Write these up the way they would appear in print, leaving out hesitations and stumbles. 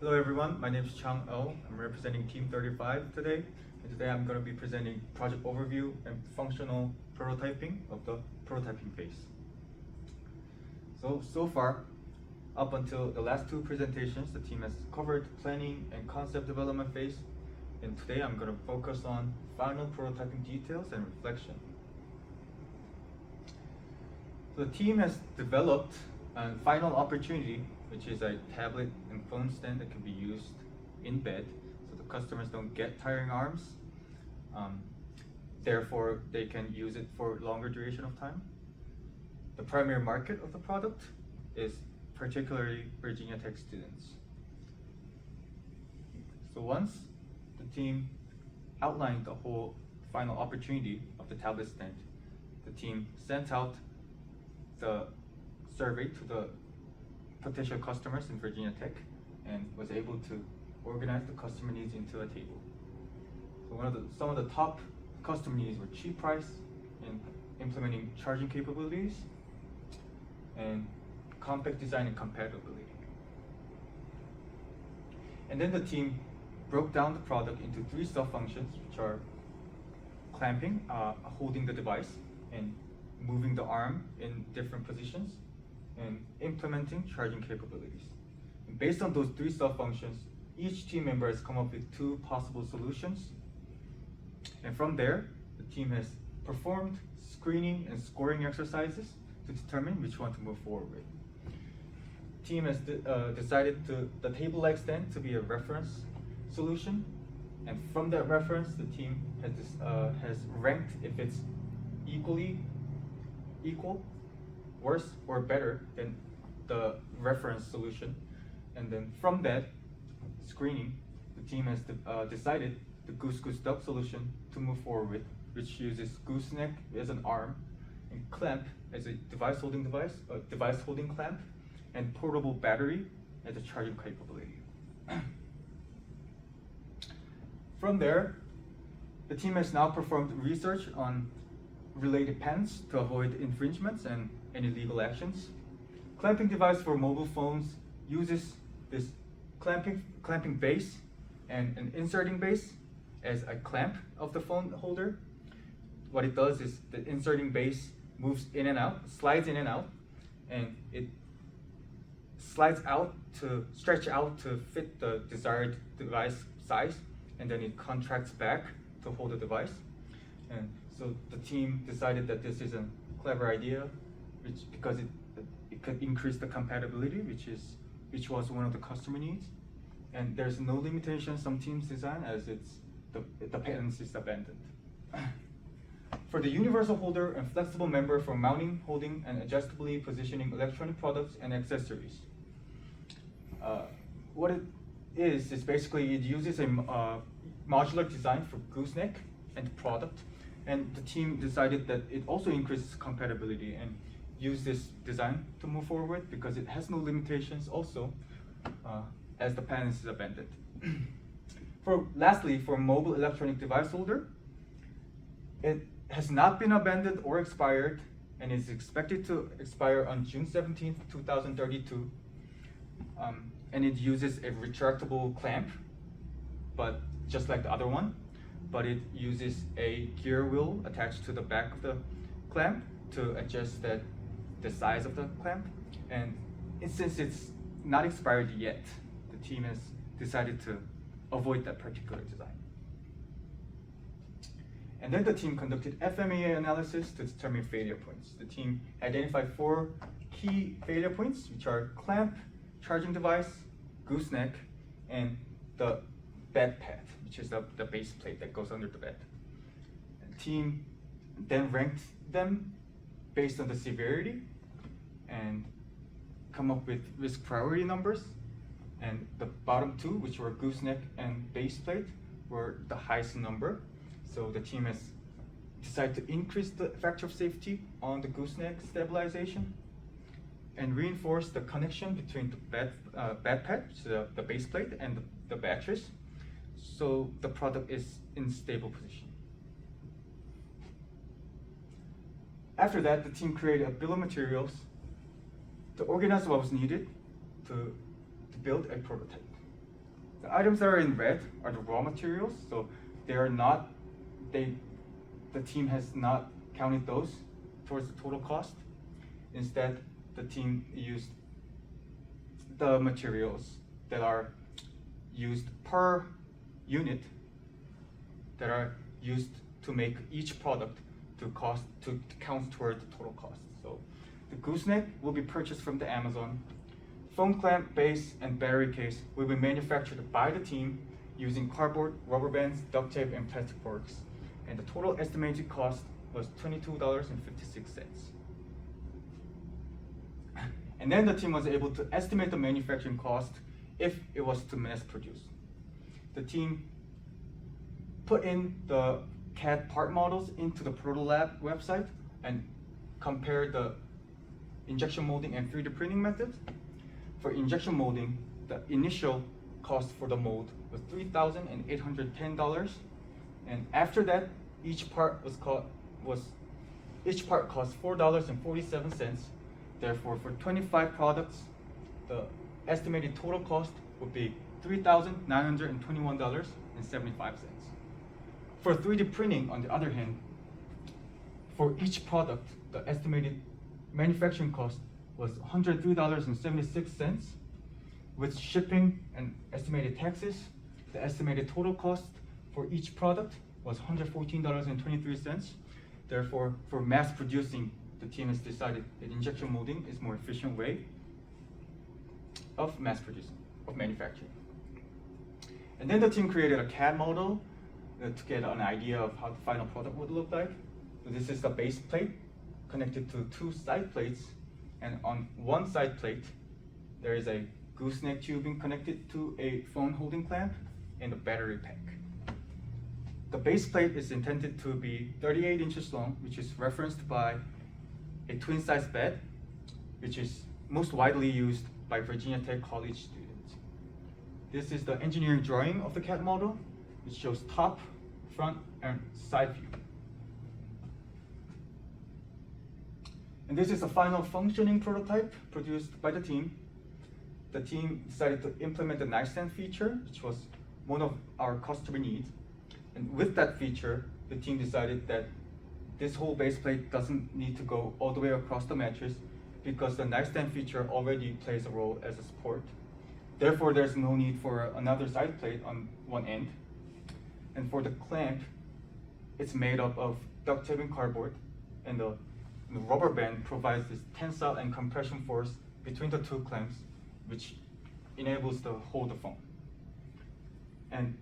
Hello everyone, my name is Chang Oh. I'm representing Team 35 today. And today I'm going to be presenting project overview and functional prototyping of the prototyping phase. So far, up until the last two presentations, the team has covered planning and concept development phase. And today I'm going to focus on final prototyping details and reflection. So the team has developed a final opportunity, which is a tablet and phone stand that can be used in bed, so the customers don't get tiring arms. Therefore, they can use it for longer duration of time. The primary market of the product is particularly Virginia Tech students. So once the team outlined the whole final opportunity of the tablet stand, the team sent out the survey to the potential customers in Virginia Tech and was able to organize the customer needs into a table. So some of the top customer needs were cheap price and implementing charging capabilities and compact design and compatibility. And then the team broke down the product into three sub-functions, which are clamping, holding the device, and moving the arm in different positions, and implementing charging capabilities. And based on those three sub-functions, each team member has come up with two possible solutions. And from there, the team has performed screening and scoring exercises to determine which one to move forward with. The team has decided the table-like stand to be a reference solution. And from that reference, the team has ranked if it's equal, worse, or better than the reference solution. And then from that screening, the team has decided the Goose Duck solution to move forward with, which uses gooseneck as an arm and clamp as a device holding clamp, and portable battery as a charging capability. From there, the team has now performed research on related patents to avoid infringements and any legal actions. Clamping device for mobile phones uses this clamping base and an inserting base as a clamp of the phone holder. What it does is the inserting base moves in and out, slides in and out, and it slides out to stretch out to fit the desired device size, and then it contracts back to hold the device. And so the team decided that this is a clever idea, because it could increase the compatibility, which was one of the customer needs. And there's no limitation some teams design, as the patents is abandoned. For the universal holder and flexible member for mounting, holding, and adjustably positioning electronic products and accessories. What it is basically it uses a modular design for gooseneck and product, and the team decided that it also increases compatibility and use this design to move forward because it has no limitations also, as the patent is abandoned. Lastly, for mobile electronic device holder, it has not been abandoned or expired and is expected to expire on June 17th, 2032. And it uses a retractable clamp, but just like the other one, but it uses a gear wheel attached to the back of the clamp to adjust the size of the clamp. And since it's not expired yet, the team has decided to avoid that particular design. And then the team conducted FMEA analysis to determine failure points. The team identified 4 key failure points, which are clamp, charging device, gooseneck, and the bed pad, which is the base plate that goes under the bed. The team then ranked them based on the severity and come up with risk priority numbers. And the bottom 2, which were gooseneck and base plate, were the highest number. So the team has decided to increase the factor of safety on the gooseneck stabilization and reinforce the connection between the bed pad, so the base plate, and the batteries, so the product is in stable position. After that, the team created a bill of materials to organize what was needed to build a prototype. The items that are in red are the raw materials, so they are not, the team has not counted those towards the total cost. Instead, the team used the materials that are used per unit that are used to make each product to count toward the total cost. So the gooseneck will be purchased from the Amazon. Foam clamp, base, and battery case will be manufactured by the team using cardboard, rubber bands, duct tape, and plastic boards. And the total estimated cost was $22.56. And then the team was able to estimate the manufacturing cost if it was to mass produce. The team put in the CAD part models into the Protolab website and compared the injection molding and 3D printing methods. For injection molding, the initial cost for the mold was $3,810, and after that, each part cost $4.47. Therefore, for 25 products, the estimated total cost would be $3,921.75. For 3D printing, on the other hand, for each product, the estimated manufacturing cost was $103.76. With shipping and estimated taxes, the estimated total cost for each product was $114.23. Therefore, for mass producing, the team has decided that injection molding is a more efficient way of mass producing, of manufacturing. And then the team created a CAD model to get an idea of how the final product would look like. So this is the base plate connected to two side plates, and on one side plate, there is a gooseneck tubing connected to a phone holding clamp and a battery pack. The base plate is intended to be 38 inches long, which is referenced by a twin-size bed, which is most widely used by Virginia Tech college students. This is the engineering drawing of the CAD model, which shows top, front, and side view. And this is a final functioning prototype produced by the team. The team decided to implement the nightstand feature, which was one of our customer needs. And with that feature, the team decided that this whole base plate doesn't need to go all the way across the mattress because the nightstand feature already plays a role as a support. Therefore, there's no need for another side plate on one end. And for the clamp, it's made up of duct tape and cardboard, and the rubber band provides this tensile and compression force between the two clamps, which enables to hold the foam. And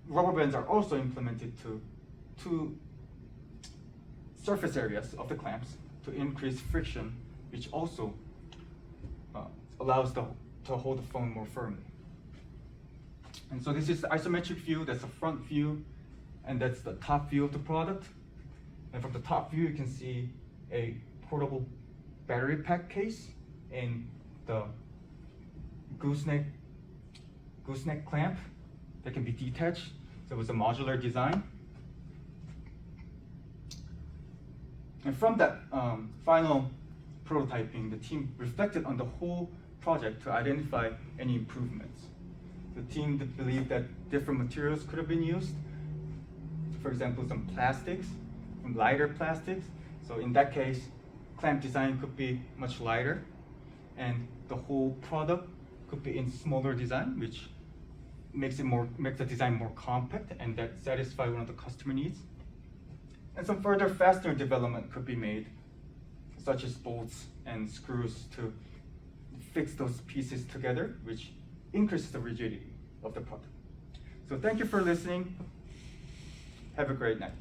rubber bands are also implemented to two surface areas of the clamps to increase friction, which also allows to hold the foam more firmly. And so this is the isometric view, that's the front view, and that's the top view of the product. And from the top view, you can see a portable battery pack case and the gooseneck clamp that can be detached. So it was a modular design. And from that final prototyping, the team reflected on the whole project to identify any improvements. The team believed that different materials could have been used. For example, some plastics, some lighter plastics. So in that case, clamp design could be much lighter, and the whole product could be in smaller design, which makes the design more compact, and that satisfies one of the customer needs. And some further fastener development could be made, such as bolts and screws to fix those pieces together, which increases the rigidity of the product. So thank you for listening. Have a great night.